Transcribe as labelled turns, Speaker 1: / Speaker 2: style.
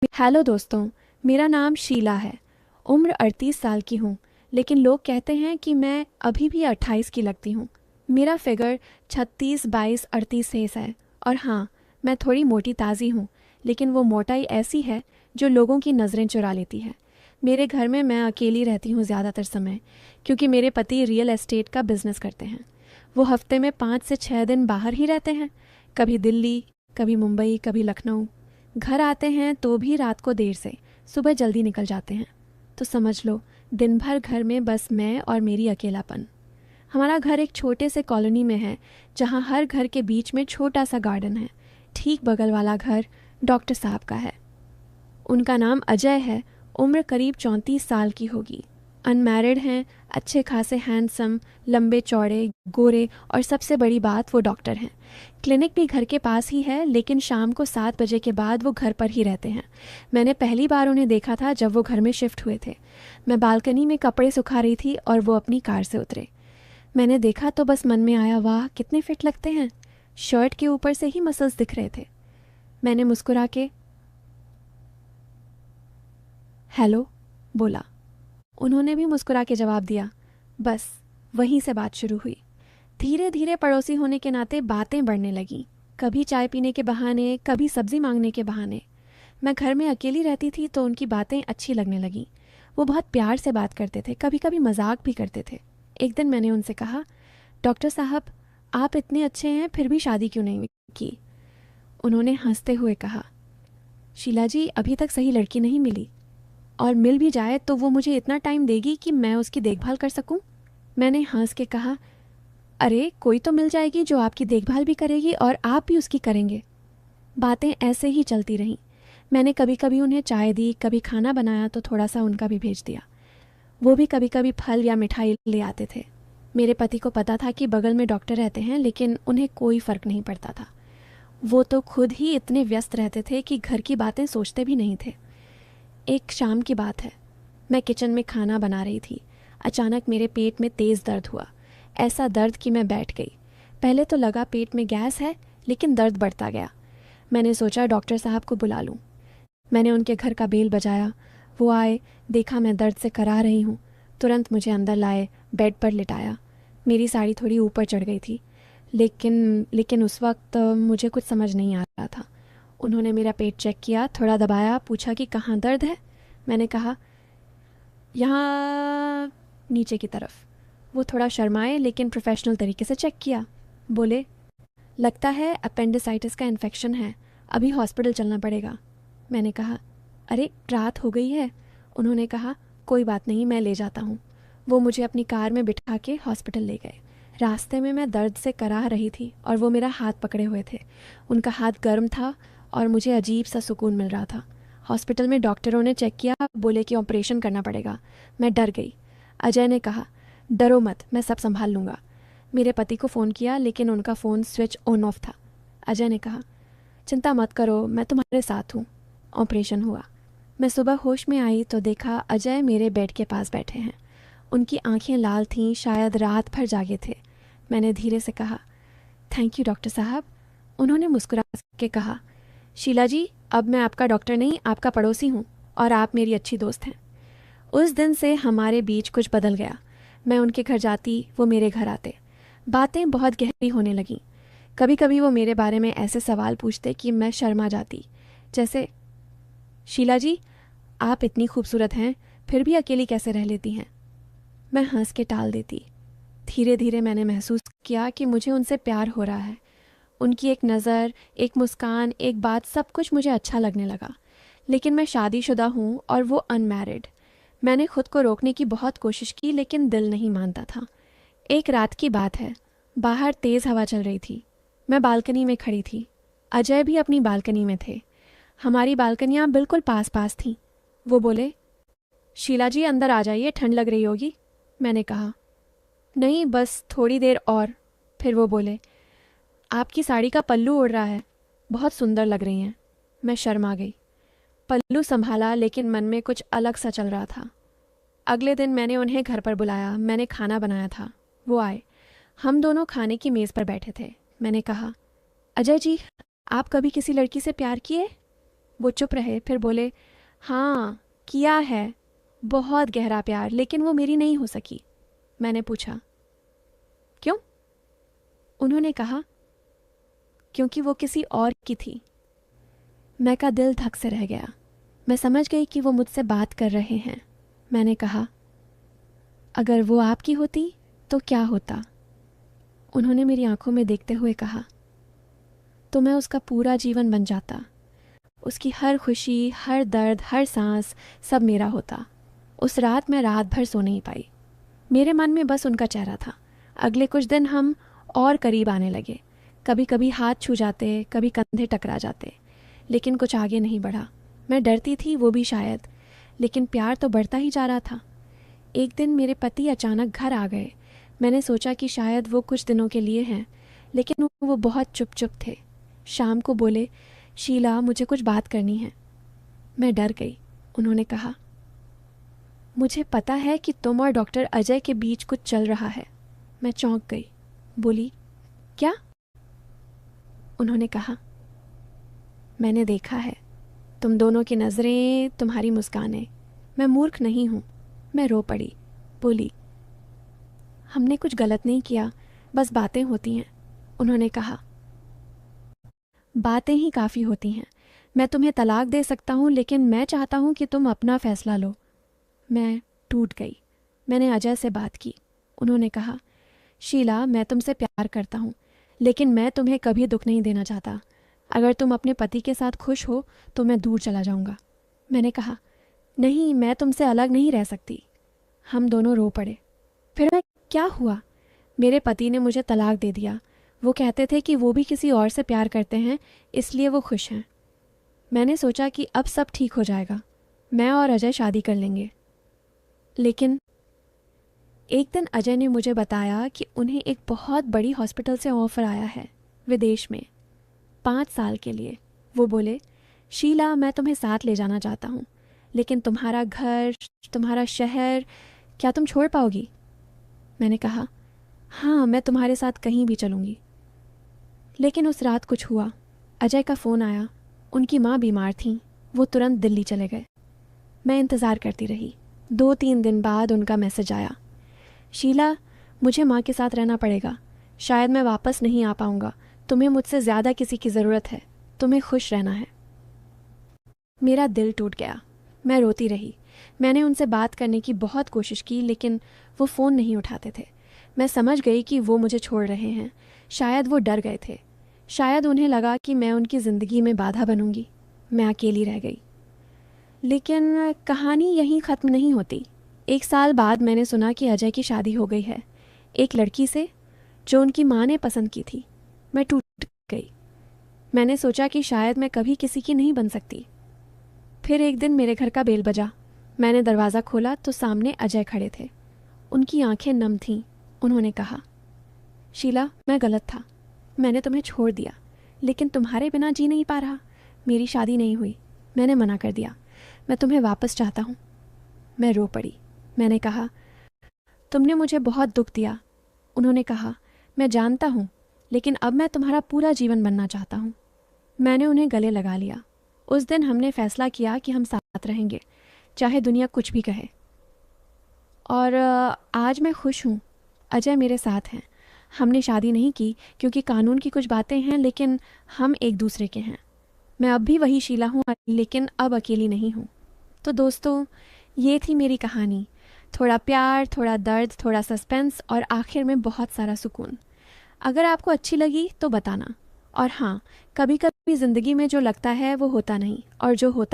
Speaker 1: Hello दोस्तों। मेरा नाम शीला है। उम्र 38 साल की हूँ, लेकिन लोग कहते हैं कि मैं अभी भी 28 की लगती हूँ। मेरा फिगर 36, 22, 38 सेस है। और हाँ, मैं थोड़ी मोटी ताज़ी हूँ, लेकिन वो मोटाई ऐसी है जो लोगों की नज़रें चुरा लेती है। मेरे घर में मैं अकेली रहती हूँ ज़्यादातर समय, क्योंकि मेरे पति रियल एस्टेट का बिजनेस करते हैं। वो हफ्ते में 5 से 6 दिन बाहर ही रहते हैं, कभी दिल्ली, कभी मुंबई, कभी लखनऊ। घर आते हैं तो भी रात को देर से, सुबह जल्दी निकल जाते हैं। तो समझ लो, दिन भर घर में बस मैं और मेरी अकेलापन। हमारा घर एक छोटे से कॉलोनी में है, जहाँ हर घर के बीच में छोटा सा गार्डन है। ठीक बगल वाला घर डॉक्टर साहब का है। उनका नाम अजय है। उम्र करीब 34 साल की होगी। अनमैरिड हैं, अच्छे खासे हैंडसम, लंबे चौड़े, गोरे, और सबसे बड़ी बात वो डॉक्टर हैं। क्लिनिक भी घर के पास ही है, लेकिन शाम को 7 बजे के बाद वो घर पर ही रहते हैं। मैंने पहली बार उन्हें देखा था जब वो घर में शिफ्ट हुए थे। मैं बालकनी में कपड़े सुखा रही थी और वो अपनी कार से उतरे। मैंने देखा तो बस मन में आया, वाह कितने फिट लगते हैं। शर्ट के ऊपर से ही मसल्स दिख रहे थे। मैंने मुस्कुरा के हेलो बोला। उन्होंने भी मुस्कुरा के जवाब दिया। बस वहीं से बात शुरू हुई। धीरे धीरे पड़ोसी होने के नाते बातें बढ़ने लगीं। कभी चाय पीने के बहाने, कभी सब्जी मांगने के बहाने। मैं घर में अकेली रहती थी तो उनकी बातें अच्छी लगने लगीं। वो बहुत प्यार से बात करते थे, कभी कभी मजाक भी करते थे। एक दिन मैंने उनसे कहा, डॉक्टर साहब, आप इतने अच्छे हैं फिर भी शादी क्यों नहीं की? उन्होंने हंसते हुए कहा, शीला जी, अभी तक सही लड़की नहीं मिली, और मिल भी जाए तो वो मुझे इतना टाइम देगी कि मैं उसकी देखभाल कर सकूं? मैंने हंस के कहा, अरे कोई तो मिल जाएगी जो आपकी देखभाल भी करेगी और आप भी उसकी करेंगे। बातें ऐसे ही चलती रहीं। मैंने कभी कभी उन्हें चाय दी, कभी खाना बनाया तो थोड़ा सा उनका भी भेज दिया। वो भी कभी कभी फल या मिठाई ले आते थे। मेरे पति को पता था कि बगल में डॉक्टर रहते हैं, लेकिन उन्हें कोई फ़र्क नहीं पड़ता था। वो तो खुद ही इतने व्यस्त रहते थे कि घर की बातें सोचते भी नहीं थे। एक शाम की बात है। मैं किचन में खाना बना रही थी। अचानक मेरे पेट में तेज़ दर्द हुआ। ऐसा दर्द कि मैं बैठ गई। पहले तो लगा पेट में गैस है, लेकिन दर्द बढ़ता गया। मैंने सोचा डॉक्टर साहब को बुला लूं। मैंने उनके घर का बेल बजाया। वो आए, देखा मैं दर्द से करा रही हूँ। तुरंत मुझे अंदर लाए, बेड पर लिटाया। मेरी साड़ी थोड़ी ऊपर चढ़ गई थी, लेकिन लेकिन उस वक्त मुझे कुछ समझ नहीं आ रहा था। उन्होंने मेरा पेट चेक किया, थोड़ा दबाया, पूछा कि कहाँ दर्द है। मैंने कहा, यहाँ नीचे की तरफ। वो थोड़ा शर्माए, लेकिन प्रोफेशनल तरीके से चेक किया। बोले, लगता है अपेंडिसाइटिस का इन्फेक्शन है, अभी हॉस्पिटल चलना पड़ेगा। मैंने कहा, अरे रात हो गई है। उन्होंने कहा, कोई बात नहीं, मैं ले जाता हूँ। वो मुझे अपनी कार में बिठा के हॉस्पिटल ले गए। रास्ते में मैं दर्द से कराह रही थी और वो मेरा हाथ पकड़े हुए थे। उनका हाथ गर्म था और मुझे अजीब सा सुकून मिल रहा था। हॉस्पिटल में डॉक्टरों ने चेक किया, बोले कि ऑपरेशन करना पड़ेगा। मैं डर गई। अजय ने कहा, डरो मत, मैं सब संभाल लूँगा। मेरे पति को फ़ोन किया, लेकिन उनका फ़ोन स्विच ऑन ऑफ था। अजय ने कहा, चिंता मत करो, मैं तुम्हारे साथ हूँ। ऑपरेशन हुआ। मैं सुबह होश में आई तो देखा अजय मेरे बेड के पास बैठे हैं। उनकी आंखें लाल थीं, शायद रात भर जागे थे। मैंने धीरे से कहा, थैंक यू डॉक्टर साहब। उन्होंने मुस्कुरा के कहा, शीला जी, अब मैं आपका डॉक्टर नहीं, आपका पड़ोसी हूँ, और आप मेरी अच्छी दोस्त हैं। उस दिन से हमारे बीच कुछ बदल गया। मैं उनके घर जाती, वो मेरे घर आते। बातें बहुत गहरी होने लगीं। कभी कभी वो मेरे बारे में ऐसे सवाल पूछते कि मैं शर्मा जाती। जैसे, शीला जी, आप इतनी खूबसूरत हैं, फिर भी अकेली कैसे रह लेती हैं? मैं हंस के टाल देती। धीरे धीरे मैंने महसूस किया कि मुझे उनसे प्यार हो रहा है। उनकी एक नज़र, एक मुस्कान, एक बात, सब कुछ मुझे अच्छा लगने लगा। लेकिन मैं शादीशुदा हूँ और वो अनमैरिड। मैंने खुद को रोकने की बहुत कोशिश की, लेकिन दिल नहीं मानता था। एक रात की बात है। बाहर तेज़ हवा चल रही थी। मैं बालकनी में खड़ी थी। अजय भी अपनी बालकनी में थे। हमारी बालकनियाँ बिल्कुल पास पास थीं। वो बोले, शीला जी अंदर आ जाइए, ठंड लग रही होगी। मैंने कहा, नहीं, बस थोड़ी देर और। फिर वो बोले, आपकी साड़ी का पल्लू उड़ रहा है, बहुत सुंदर लग रही हैं। मैं शर्मा गई। पल्लू संभाला, लेकिन मन में कुछ अलग सा चल रहा था। अगले दिन मैंने उन्हें घर पर बुलाया। मैंने खाना बनाया था। वो आए। हम दोनों खाने की मेज़ पर बैठे थे। मैंने कहा, अजय जी, आप कभी किसी लड़की से प्यार किए? वो चुप रहे, फिर बोले, हाँ किया है, बहुत गहरा प्यार, लेकिन वो मेरी नहीं हो सकी। मैंने पूछा, क्यों? उन्होंने कहा, क्योंकि वो किसी और की थी। मैं का दिल धक से रह गया। मैं समझ गई कि वो मुझसे बात कर रहे हैं। मैंने कहा, अगर वो आपकी होती तो क्या होता? उन्होंने मेरी आंखों में देखते हुए कहा, तो मैं उसका पूरा जीवन बन जाता। उसकी हर खुशी, हर दर्द, हर सांस सब मेरा होता। उस रात मैं रात भर सो नहीं पाई। मेरे मन में बस उनका चेहरा था। अगले कुछ दिन हम और करीब आने लगे। कभी कभी हाथ छू जाते, कभी कंधे टकरा जाते, लेकिन कुछ आगे नहीं बढ़ा। मैं डरती थी, वो भी शायद, लेकिन प्यार तो बढ़ता ही जा रहा था। एक दिन मेरे पति अचानक घर आ गए। मैंने सोचा कि शायद वो कुछ दिनों के लिए हैं, लेकिन वो बहुत चुप चुप थे। शाम को बोले, शीला मुझे कुछ बात करनी है। मैं डर गई। उन्होंने कहा, मुझे पता है कि तुम और डॉक्टर अजय के बीच कुछ चल रहा है। मैं चौंक गई। बोली, क्या? उन्होंने कहा, मैंने देखा है, तुम दोनों की नज़रें, तुम्हारी मुस्कानें। मैं मूर्ख नहीं हूँ। मैं रो पड़ी। बोली, हमने कुछ गलत नहीं किया, बस बातें होती हैं। उन्होंने कहा, बातें ही काफ़ी होती हैं। मैं तुम्हें तलाक दे सकता हूँ, लेकिन मैं चाहता हूँ कि तुम अपना फैसला लो। मैं टूट गई। मैंने अजय से बात की। उन्होंने कहा, शीला मैं तुमसे प्यार करता हूँ, लेकिन मैं तुम्हें कभी दुख नहीं देना चाहता। अगर तुम अपने पति के साथ खुश हो तो मैं दूर चला जाऊँगा। मैंने कहा, नहीं, मैं तुमसे अलग नहीं रह सकती। हम दोनों रो पड़े। फिर मैं क्या हुआ? मेरे पति ने मुझे तलाक दे दिया। वो कहते थे कि वो भी किसी और से प्यार करते हैं, इसलिए वो खुश हैं। मैंने सोचा कि अब सब ठीक हो जाएगा, मैं और अजय शादी कर लेंगे। लेकिन एक दिन अजय ने मुझे बताया कि उन्हें एक बहुत बड़ी हॉस्पिटल से ऑफ़र आया है, विदेश में, 5 साल के लिए। वो बोले, शीला मैं तुम्हें साथ ले जाना चाहता हूँ, लेकिन तुम्हारा घर, तुम्हारा शहर, क्या तुम छोड़ पाओगी? मैंने कहा, हाँ मैं तुम्हारे साथ कहीं भी चलूँगी। लेकिन उस रात कुछ हुआ। अजय का फ़ोन आया। उनकी माँ बीमार थीं। वो तुरंत दिल्ली चले गए। मैं इंतज़ार करती रही। 2-3 दिन बाद उनका मैसेज आया, शीला मुझे माँ के साथ रहना पड़ेगा, शायद मैं वापस नहीं आ पाऊँगा। तुम्हें मुझसे ज़्यादा किसी की ज़रूरत है, तुम्हें खुश रहना है। मेरा दिल टूट गया। मैं रोती रही। मैंने उनसे बात करने की बहुत कोशिश की, लेकिन वो फ़ोन नहीं उठाते थे। मैं समझ गई कि वो मुझे छोड़ रहे हैं। शायद वो डर गए थे। शायद उन्हें लगा कि मैं उनकी ज़िंदगी में बाधा बनूंगी। मैं अकेली रह गई। लेकिन कहानी यहीं ख़त्म नहीं होती। 1 साल बाद मैंने सुना कि अजय की शादी हो गई है, एक लड़की से जो उनकी माँ ने पसंद की थी। मैं टूट गई। मैंने सोचा कि शायद मैं कभी किसी की नहीं बन सकती। फिर एक दिन मेरे घर का बेल बजा। मैंने दरवाज़ा खोला तो सामने अजय खड़े थे। उनकी आंखें नम थीं। उन्होंने कहा, शीला मैं गलत था, मैंने तुम्हें छोड़ दिया, लेकिन तुम्हारे बिना जी नहीं पा रहा। मेरी शादी नहीं हुई, मैंने मना कर दिया। मैं तुम्हें वापस चाहता हूँ। मैं रो पड़ी। मैंने कहा, तुमने मुझे बहुत दुख दिया। उन्होंने कहा, मैं जानता हूँ, लेकिन अब मैं तुम्हारा पूरा जीवन बनना चाहता हूँ। मैंने उन्हें गले लगा लिया। उस दिन हमने फैसला किया कि हम साथ रहेंगे, चाहे दुनिया कुछ भी कहे। और आज मैं खुश हूँ। अजय मेरे साथ हैं। हमने शादी नहीं की क्योंकि कानून की कुछ बातें हैं, लेकिन हम एक दूसरे के हैं। मैं अब भी वही शीला हूँ, लेकिन अब अकेली नहीं हूँ। तो दोस्तों, ये थी मेरी कहानी। थोड़ा प्यार, थोड़ा दर्द, थोड़ा सस्पेंस और आखिर में बहुत सारा सुकून। अगर आपको अच्छी लगी तो बताना। और हाँ, कभी कभी ज़िंदगी में जो लगता है वो होता नहीं, और जो होता